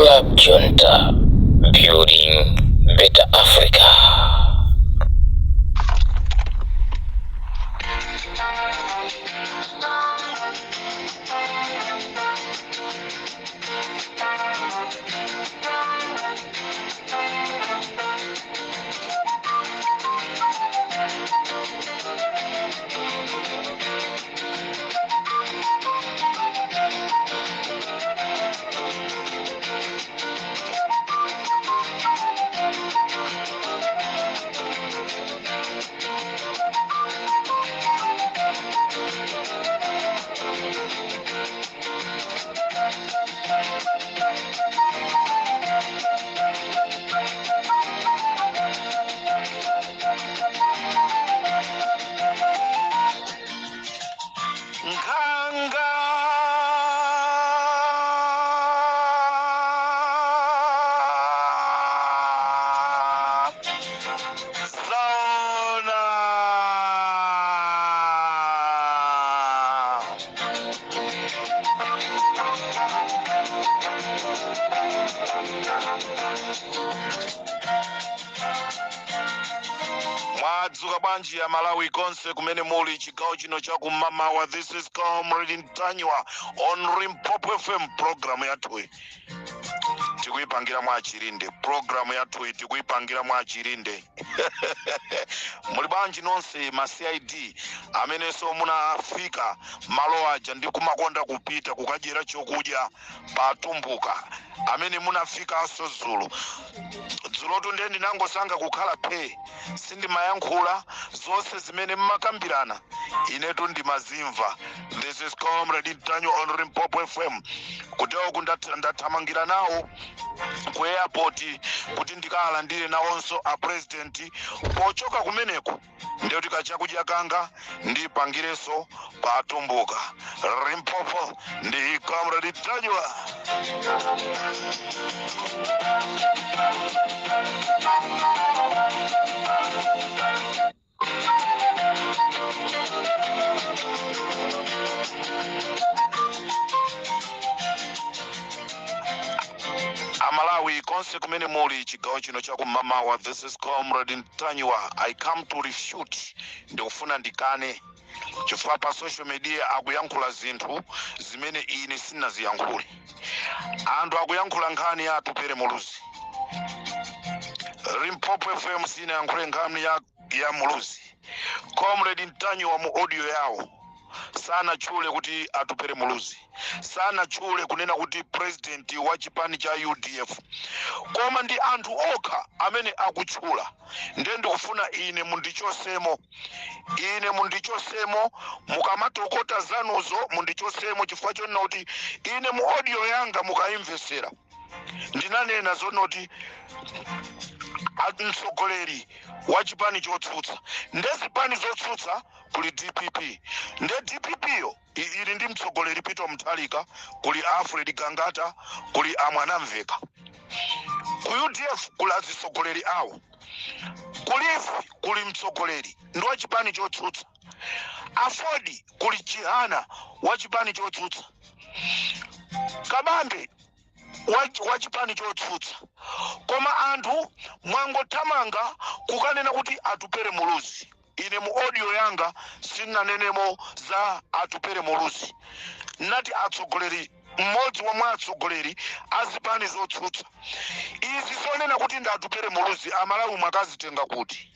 Club Junta, building better Africa. Mwadzuka bwanji ya Malawi konse kumene muli chigawo chino cha kumamawa. This is Comrade Ntanywa on Limpopo FM. Program yathu tikuipangira mwa Chirinde. Program yathu tikuipangira mwa Chirinde. Muli bwanji nonse ma CID amene so munafika malo aja ndi kumakonda kupita kukajera chokudya patumbuka, amene munafika aso dzulotu ndeni nangosanga kukhala phe sindimayankhula zonse zimene mmakambirana inetu ndimazimva. This is Comrade Ntanywa on Limpopo FM. Kuteo ndathamangira nawo ku airport kuti ndikalandire nawonso a president pochoka kumeneko ndio tikachakudya kanga ndipangireso patumbuka. Limpopo ndi Comrade Ntanywa. Amalawi konse kumene muli chigawo chino cha kumamawa. This is Comrade Ntanywa. I come to refute, ndikufuna ndikane chifukwa pa social media akuyankhula zinthu zimene ine sinaziyankhule. Anthu akuyankhula nkhani ya Atupere Muluzi. Limpopo FM sinayankhule nkhani ya Muluzi. Comrade Ntanywa mu audio yawo sana chule kuti Atupere Muluzi, sana chule kunena kuti president wa chipani cha UDF, koma ndi anthu okha amene akuchula. Ndiye ndikufuna ine mundichosemo, mukamatokota zanuzo mundichosemo chifukwa chonena kuti ine mu audio yanga mukaimvesera ndinanena zonoti mtsogoleri wa chipani chotsutsa ndezipani zotsutsa kuli DPP, nde DPP yo ili ndi mtsogoleri Peter Mutharika, kuli Alfred Gangata, kuli Amwanamveka. Ku UDF kuli atsogoleri awo, kuli mtsogoleri ndi wa chipani chotsutsa. Afodi kuli Chihana wa chipani chotsutsa. Kabambe wa chipani chotsutsa. Koma anthu mwangothamanga kukanena kuti Atupere Muluzi. Ine mu audio yanga sinanenemo za Atupere Muluzi. Nati atsogoleri, mmodzi wa mwa atsogoleri azipani zotsutsa. Izi zonena kuti ndi Atupere Muluzi Amalawi mwakazitenga kuti.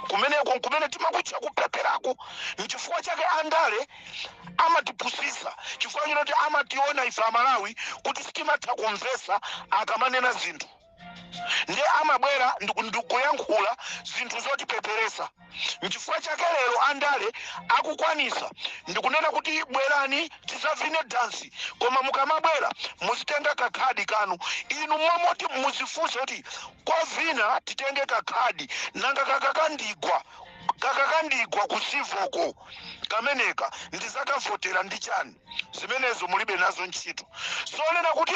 Kumene timakutcha kupeperako nchifukwa chake andale amatipusisa, chifukwa choti amationa ife Amalawi kuti sitimatha kumvesa akamanena zinthu. Ndi amabwera ndikuyankhula zinthu zotipeperesa. Nchifukwa chake lero andale akukwanisa ndikunena kuti bwerani tisavine dansi, koma mukamabwera muzitenga kakhadi kanu. Inu momoti muzifunse kuti kovina titenge kakhadi nanga kakakandigwa kusivoko kameneka ndizakavotera ndi chani. Zimenezo mulibe nazo ntchito. Sonena kuti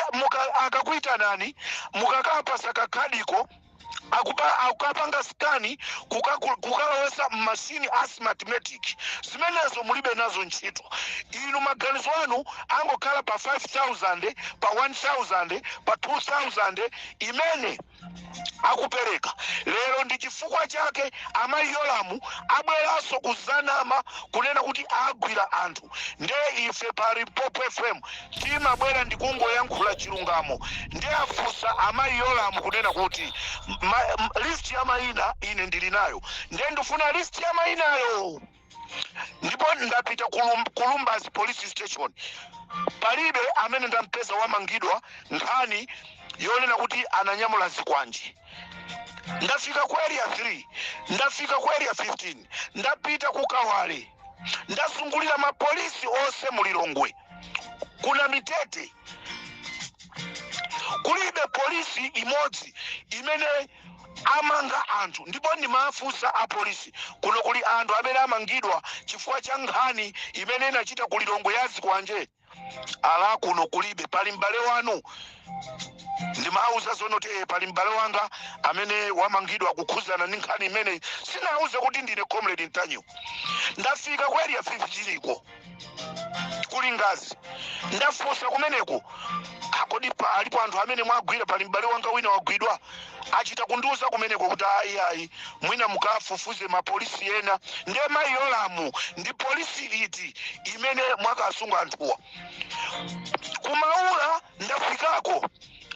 akakuita nani mukakapasa kakhadiko akupanga skani kukalowesa machine asthmatic zimenezo mulibe nazo ntchito. Inu maganizo anu angokhala pa 5,000 pa 1,000 pa 2,000 imene akupereka. Lero ndi chifukwa chake amayi Yolamu abweranso kuzanama kunena kuti agwira anthu. Nde ife pa Limpopo FM timabwera ndi kungoyankhula chilungamo. Nde afunsa amayi Yolamu kunena kuti list ya mayina ine ndili nayo. Nde ndifuna list ya mayinayo. Ndipo ndapita Kulumbazi police station. Palibe amene ndampeza wamangidwa nkhani yonena kuti ananyamula zikwanje. Ndafika ku area 3, ndafika ku area 15, ndapita ku Kawale, ndasungulira mapolisi onse mulilongwe. Kuna Mitete kulibe polisi imodzi imene amanga anthu. Ndipo ndi mafusa a polisi kuno kuli anthu amene amangidwa chifukwa cha nkhani imene inachita kulilongwe yazi kwanje. Ala kuno kulibe. Pali mbale wanu ndi mauza zonote pali mbale wanga amene wamangidwa kukhuzana ndi nkhani imene sinauze kuti ndine Comrade Ntanyo. Ndafika ku area 50 kuli Ngazi, ndafunsa kumeneko akodi alipo anthu amene mwagwira. Pali mbale wanga wina wagwidwa achita kundiuza kumeneko kuti ayi mwina mukafufuze mapolisi ena. Ndiye mayi Yolamu ndi polisi iti imene mwakasunga anthuwa. Kumaula ndafikako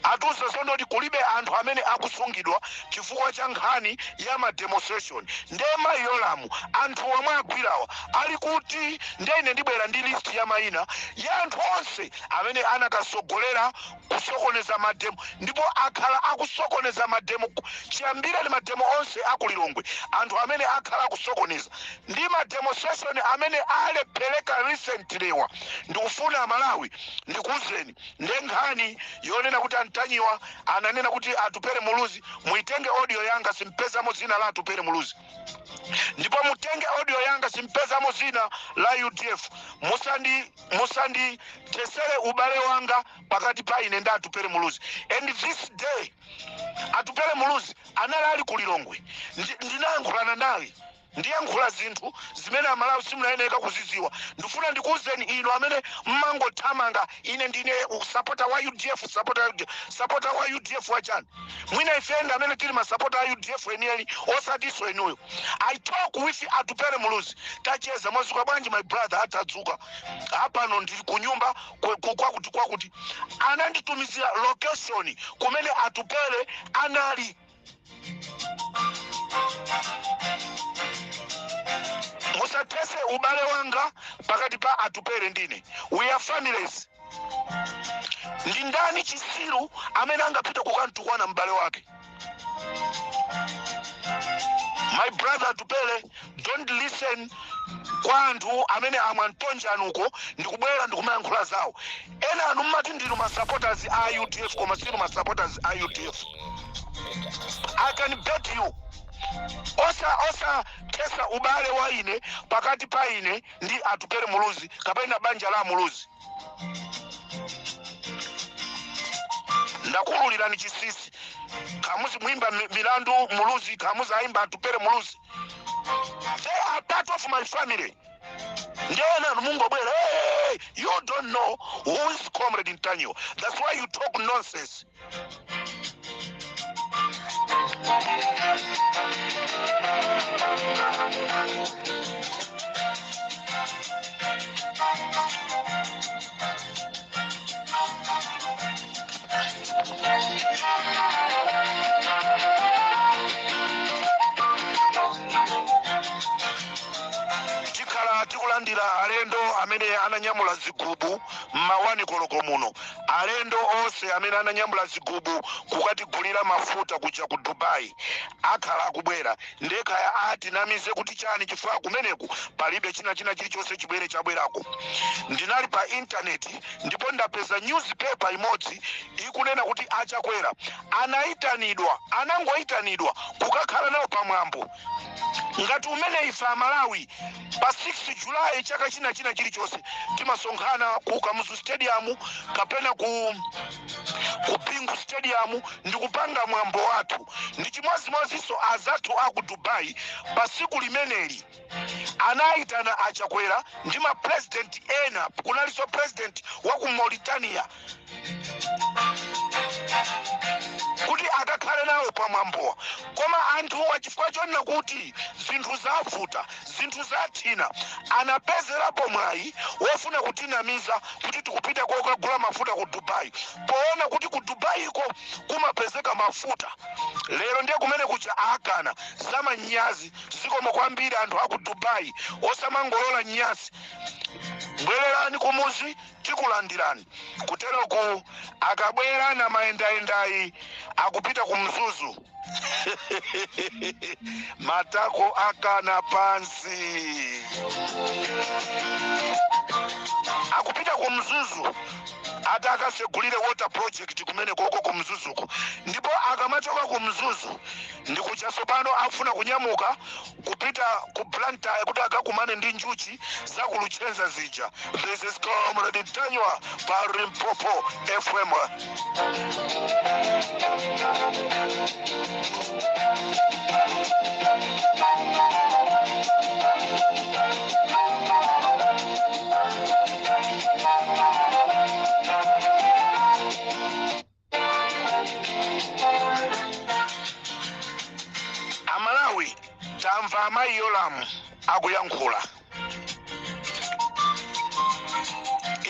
atuza zonoti kulibe anthu amene akusungidwa chifukwa cha nkhani ya ma demonstration. Ndiye mayi Yolamu anthu omwe agwirawa ali kuti. Ndine ndibwera ndi list ya mayina ya anthu onse amene anakasogolera kusokoneza mademo, ndipo akhala akusokoneza mademo chiyambira ndi mademo onse akulilongwe. Anthu amene akhala akusokoneza ndi ma demonstration amene alepeleka recently wa ndikufuna Malawi ndikuuzeni. Ndiye nkhani yonena kuti Ntanyiwa ananena kuti Atupele Muluzi, muitenge audio yanga simpezamo zina la Atupele Muluzi. Ndipo mutenge audio yanga simpezamo zina la UDF. Musandi tesere ubale wanga pakati pa ine nda Atupele Muluzi. And this day Atupele Muluzi analali kulilongwe. Ndinayankhulana naye. Ndiyankhula zinthu zimene Amalawi simunayeneka kuziziwa. Ndifuna ndikuuzeni inu amene mmangothamanga ine ndine supporter wa UDF, supporter wa UDF wachani. Mwina ifenda amene tili ma supporter wa UDF enieli osatiso enuyo. I talk with Atupele Muluzi. Tacheza mwazuka bwanji my brother atadzuka. Hapa no ndili kunyumba kwakuti ananditumizira location kumene Atupele anali. Musatese ubale wanga pakati pa Atupele ndine. We are families. Ndi ndani Chisiru amene angapita kukantukwana mbale wake. My brother Atupele, don't listen kwa anthu amene amwantonja anuko ndikubwera ndikumayankhula zawo. Ena anu mmati ndinu ma supporters a UDF koma sinu ma supporters a UDF. I can bet you. Osa tesa ubale wa ine pakati pa ine ndi Atupele Muluzi kapena banja la Muluzi. Ndakululirani chisisi. Kamuzi muimba milandu Muluzi, kamuzi aimba Atupele Muluzi. They are part of my family. Ndena Mungu bwela, hey, you don't know who is Comrade Ntanyo. That's why you talk nonsense. Tikulandira alendo amene ananyamula zigubu mawani koloko muno. Alendo onse amene ananyamula zigubu kukatigulira mafuta kuja ku Dubai akhala akubwera. Ndeka ya ati namize kuti chani chifukwa kumeneku palibe china chilichonse chibwere chabwerako. Ndinali pa internet ndipo ndapeza newspaper imodzi ikunena kuti achakwera anangoitanidwa kukakhala nawo pamwambo ngati umene ifa Malawi pa 6 July chaka china chilichonse chilichonse timasonkhana ku Kamuzu Stadium kapena ku Bingu Stadium ndikupanga mwambo wathu ndi chimozimozinso azathu aku Dubai pasiku limeneli anaitana achakwera ndi ma president ena kunalinso president wa ku Mauritania kuti akakhale nawo pamwambowa koma anthu wachifukwa chonena kuti zinthu zavuta zinthu zathina anapezerapo mwayi wofuna kutinamiza kuti tikupita kokagula mafuta ku Dubai poona kuti ku Dubai iko kumapezeka mafuta lero ndiye kumene kucha akana zamanyazi zikomo kwambiri anthu aku Dubai osamangolola nyazi bwererani kumuzi tikulandirani kuteroko akabwera na mayendayendayi akupita kumzuzu matako akana pansi akupita kumzuzu ati akasegulire water project kumene koko kumzuzuko ndipo akamachoka kumzuzu ndikuchaso pano afuna kunyamuka kupita ku Blantyre kuti akakumane ndi njuchi za kuluchenza zija. This is Comrade Tanywa pa Limpopo FM. Amalawi tamva amayi Yolamu akuyankhula.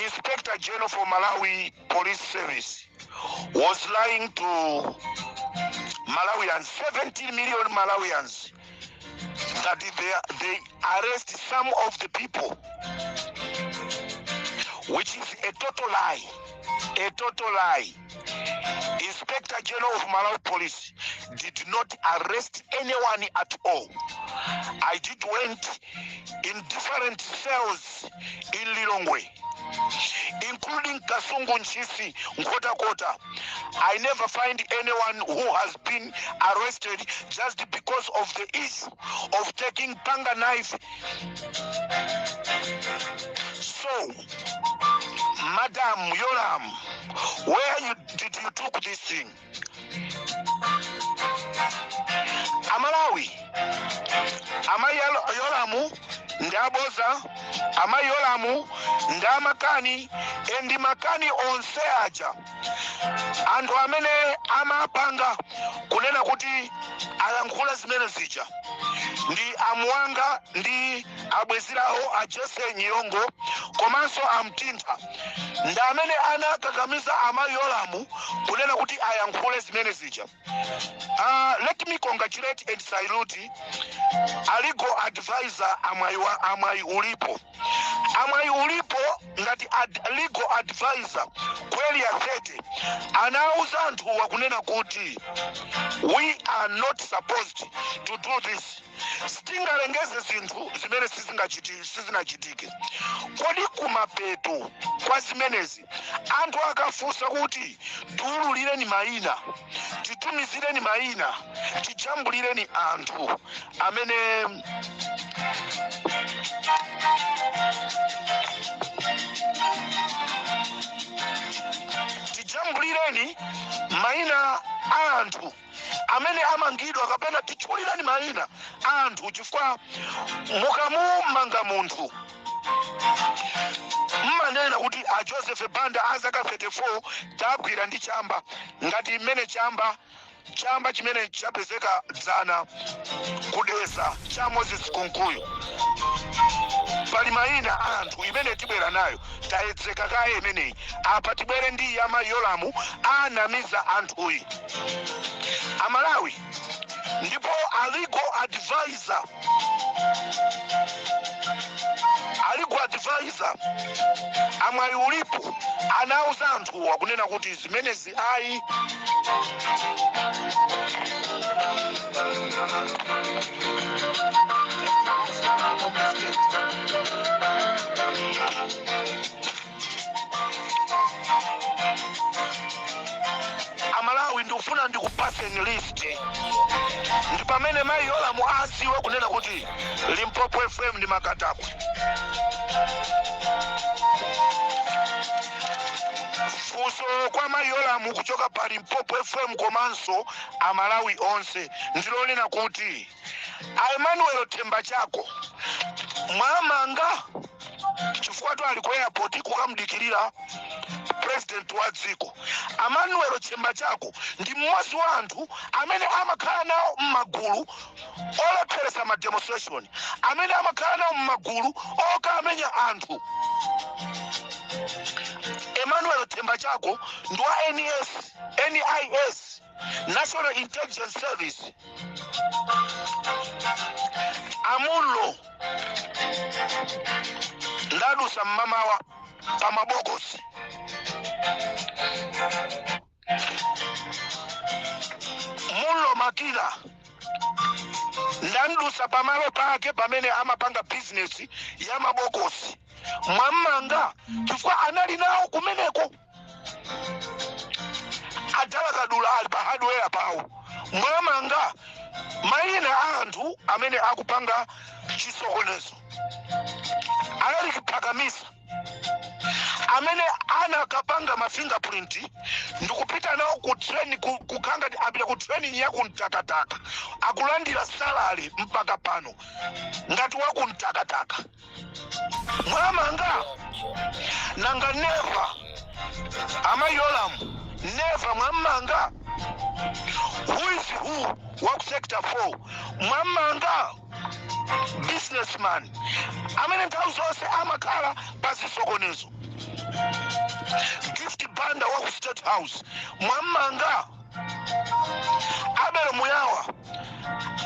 Inspector General for Malawi Police Service was lying to Malawians, 17 million Malawians, that they arrest some of the people, which is a total lie. A total lie. Inspector General of Malawi Police did not arrest anyone at all. I did went in different cells in Lilongwe, including Kasungu Nchisi, Nkota Kota. I never find anyone who has been arrested just because of the issue of taking panga knife. So, Madam Yolam, where did you took this thing? Amalawi, Yolamu, Ndaboza, Yolamu, Ndamakani, endi makani onse aja. Andu amene amapanga kunena kuti ayankhula zimene zija. Ndi amuwanga ndi abweziraho a Jose Nyongo komanso amtinta. Nda amene anakakamiza Yolamu kunena kuti ayankhule zimene zija. Let me congratulate and salute a legal advisor Amai Ulipo. Amai Ulipo ngati legal advisor kweli athete anauza anthu wakunena kuti we are not supposed to do this. Sitingalengeze zinthu zimene sizinachitike. Kodi kumapeto kwa zimenezi anthu akafunsa kuti tiululireni mayina, titumizireni mayina, tijambulireni anthu amene tijambulireni mayina anthu amene amangidwa kapena tichulirani mayina anthu chifukwa mukamumanga munthu mmanena kuti a Joseph Banda azaka 34 tagwira ndi chamba ngati mmene chamba chimene chapezeka dzana kudesa cha Moses Kunkuyu. Pali mayina anthu imene tibwera nayo tayedzeka kaye imeneyi apa tibwere ndi ya Yolamu anamiza anthuyi Amalawi. Ndipo a legal advisor Amai Ulipo anauza anthu wakunena kuti zimenezi ayi Amalawi ndikufuna ndikupaseni list ndi pamene mayi Yolamu aziwe kunena kuti Limpopo FM ndi Makatakwe. Fuso kwa Mayolamu kuchoka pa Limpopo FM komanso Amalawi onse ndilonena kuti Emmanuel Temba Chako mwamanga chifukwa to ali ku airport kukamdikirira president wa dziko. Emmanuel Temba Chako ndi mmodzi wa anthu amene amakhala nawo m'magulu olepheresa ma demonstration, amene amakhala nawo m'magulu okamenya anthu. Emmanuel Temba Chako ndi wa NIS, National Intelligence Service. Amulo ndadusa mmamawa pa mabokosi. Mulo Makila ndandusa pamalo pake pamene amapanga business ya mabokosi. Mwamanga chifukwa anali nawo kumeneko adala kadula ali pa hardware pawo. Mwamanga mayina anthu amene akupanga chisokonezo anali kuphakamisa amene anakapanga ma fingerprint ndikupita nawo ku train kukanga apita ku training ya kuntakataka akulandira salary mpaka pano ngati wa kuntakataka. Mwamanga nanga never Amayolamu never mwamanga who is who wa sector 4 mwamanga businessman amene nthawi zonse amakhala pazisokonezo. Gift banda wa State House mwamanga Abel Muyawa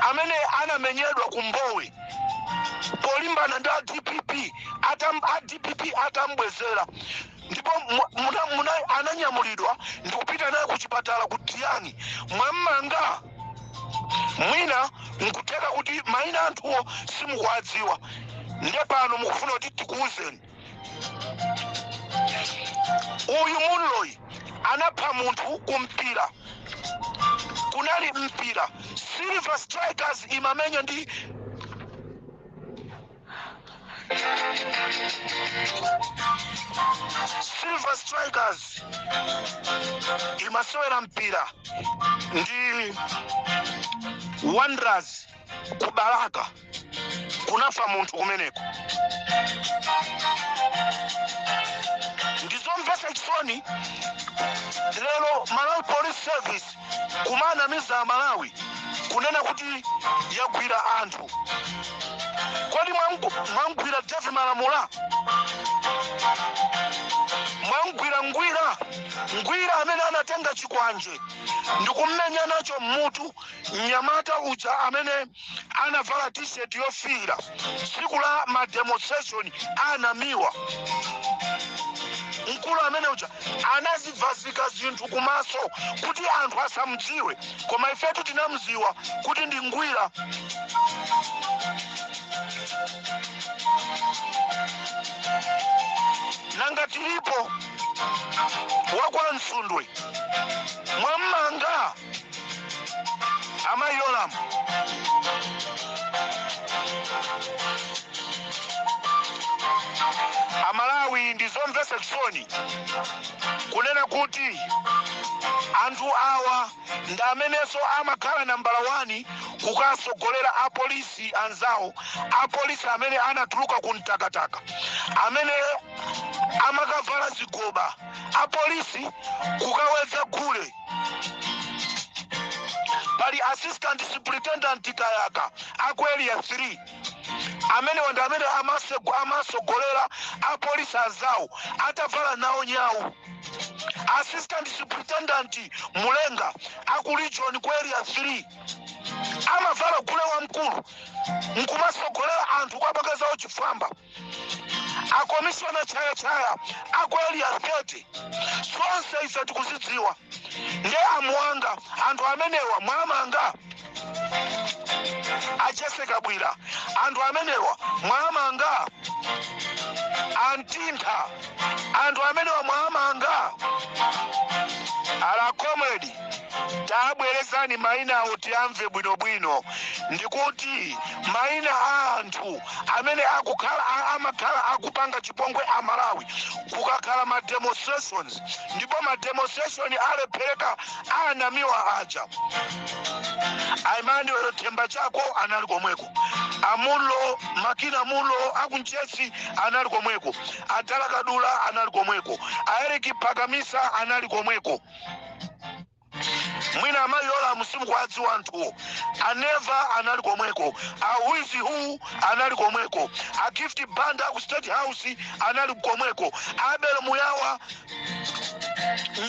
amene anamenyedwa kumbowe polimbana nda DPP atambwezera ndipo muna ananyamulidwa ndikupita naye kuchipatala kutiyani. Mwamanga mwina nkuteka kuti maina anthuwo simukwadziwa ndiye pano mukufuna kuti tikuuzeni. Uyu Muloyi anapha munthu kumpira, kunali mpira Silver Strikers imamenya ndi Silver Strikers imasewera mpira ndi Wanderers kubalaka kunafa munthu kumeneko. Ndizomvesa chisoni lero Malawi Police Service kumanamiza Malawi kunena kuti yagwira anthu. Kodi mwamgwira David Malamula? Mwamgwira Ngwira amene anatenga chikwanje ndikumenya nacho mutu Nyamata uja amene anavala t-shirt yofira siku la ma demonstration anamiwa. Mkulu amene uja anazivazika zinthu kumaso kuti anthu asamdziwe, koma ifetu tinamziwa kuti ndi Ngwira. Nanga tilipo wakwa Nsundwe mwamanga Amayolamu Amalawi ndizomvesa chisoni kunena kuti anthu awa ndi amenenso amakhala nambala 1 kukasogolera apolisi anzawo, apolisi amene anatuluka kuntakataka, amene amakavala zigoba, apolisi kukaweza gule. Pali assistant superintendent Kayaka akweli ya 3 amene wanda amene amasogolera apolisi anzawo atavala nawo nyawu. Assistant superintendent Mulenga akulijon kweli ya 3 amavala gule wa mkulu nkumasogolera anthu kwapakazawo chifwamba. A commissioner chaya akweli ya 30 sonse ife tikuzidziwa nde amwanga anthu amenewa mwamanga acheseka bwira anthu amenewa mwamanga antintha anthu amenewa mwamanga ala comedy tabwerezani maina awo tiamve bwinobwino. Ndikuti maina anthu amene amakhala akupanga chipongwe Malawi kukakhala ma demonstrations ndipo ma demonstration alephereka anamiwa aja. Aimani wero Themba Chako anali komweko, Amulo Makina Mulo akunchesi anali komweko, Atala Kadula anali komweko, Aeriki Pagamisa anali komweko. Mwina Amayola musimu kwazi wantu Aneva anali komweko, Awizi Hu anali komweko, Agifti Banda ku State House anali komweko, Abel Muyawa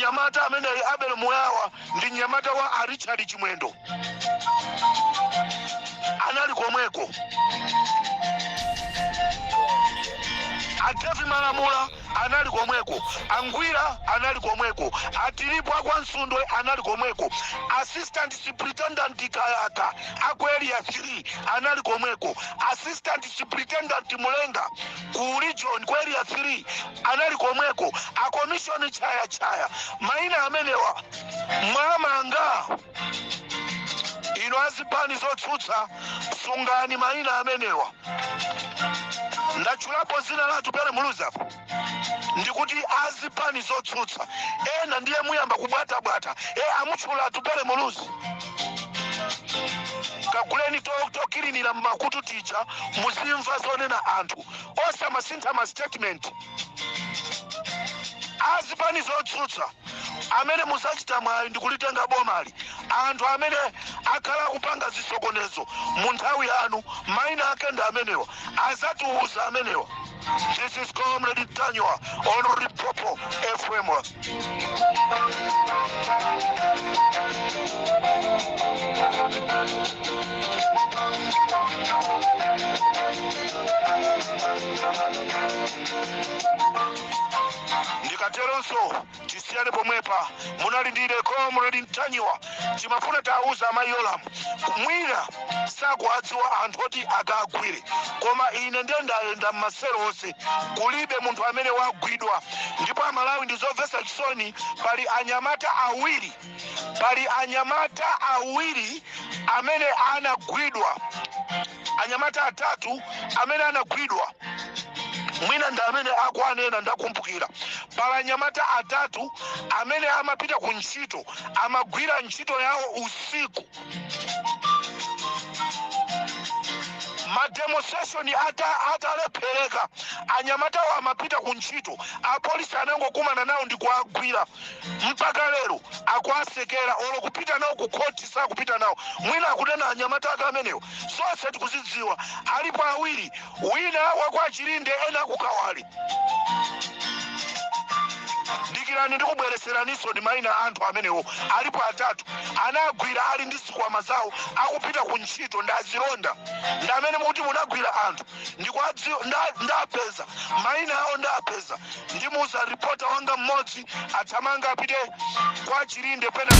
Nyamata amene Abel Muyawa ndi Nyamata wa Richard Chimwendo anali komweko. Atevi Malamula anali komweko, Angwira anali komweko, Atilipo kwa Nsundwe anali komweko, Assistant Superintendent Kayaka Area 3 anali komweko, Assistant Superintendent Mulenga ku region ku Area 3 anali komweko, a commission chaya maina amenewa mwamanga ino azipani zotsutsa sungani maina amenewa. Ndachulapo zina la Tupele Muluza ndikuti azipani zotsutsa ena ndiye muyamba kubwata amuchula Tupele Muluza kakuleni tokirinira makutu ticha muzimva zonena anthu osa masintha ma statement. Azipani zotsutsa amene musachita mwayi ndikulitenga bomali anthu amene akhala kupanga zisokonezo mu nthawi yanu maina akenda amenewa azatiuza amenewa. This is Comrade Tanywa on Limpopo FM. Ndikateronso tisiyane pomwepa munalindire Comrade Tanywa chimafuna tauza Amayola mwina sakwadziwa anthu oti akagwire koma ine ndendayenda m'masero onse kulibe munthu amene wagwidwa ndipo Amalawi ndizomvetsa chisoni pali anyamata awiri amene anagwidwa, anyamata atatu amene anagwidwa mwina nda amene akwanena ndakumbukira pala anyamata atatu amene amapita ku ntchito amagwira ntchito yawo usiku. Mademonstration atalephereka anyamata wa amapita ku ntchito apolisi anangokumana nawo ndikuagwira mpaka lero akwasekera olo kupita nawo ku court sakupita nawo mwina akunena anyamata akamenewo zonse tikuzidziwa alipo awiri wina wakwa Chilinde ena kukawali. Dikirani ndikubwereseraniso ndi maina anthu amenewo alipo atatu anagwira ali ndi sikwama zawo akupita ku ntchito ndazilonda ndamene muti munagwira anthu ndapeza maina awo ndapeza ndimuza reporter wanga mmodzi athamanga apite kwa Chilinde pena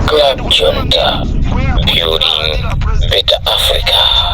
Club Junta, building better Africa.